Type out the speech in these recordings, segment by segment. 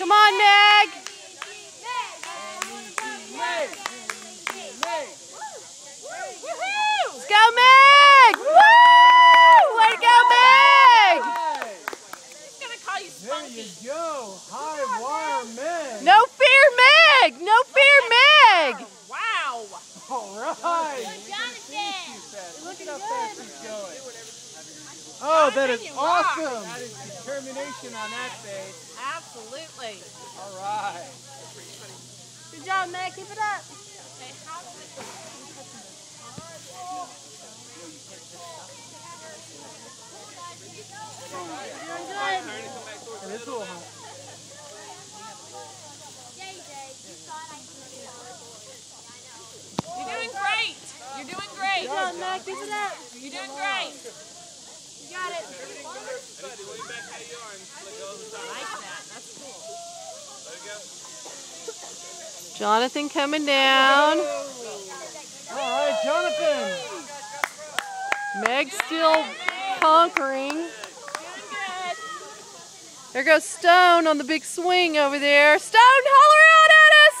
Come on, Meg. Let's go, Meg. Woo! Way to go, Meg. He's going to call you spunky. There you go. High wire Meg. No fear, Meg. No fear, Meg. Wow. All right. Look at how fast he's going. Oh, that is awesome. That is determination on that day. Absolutely. All right. Good job, Meg. Keep it up. It is a little hot. You're doing great. You're doing great. Good job, Meg. Keep it up. You're doing great. You got it. I like that. That's cool. Jonathan coming down. All right, Jonathan. Meg still conquering. Doing good. There goes Stone on the big swing over there. Stone, holler out at us!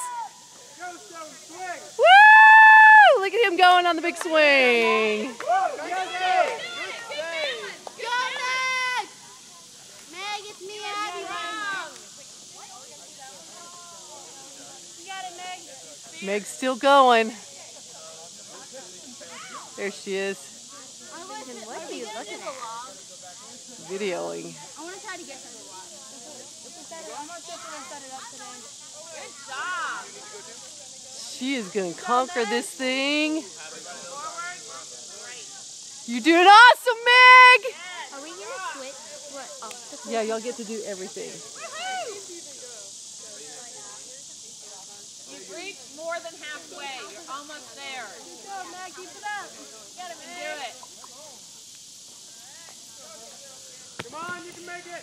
Go, Stone, swing. Woo! Look at him going on the big swing. Meg, it's me, Abby. You got it, Meg. Meg's still going. There she is, What are you looking at? videoing. I want to try to get some of Good job. She is going to conquer this thing. You're doing awesome, Meg! Are we going to switch? What? Oh, Yeah, y'all get to do everything. You've reached more than halfway. You're almost there. Good job, Meg. Keep it up. You can do it.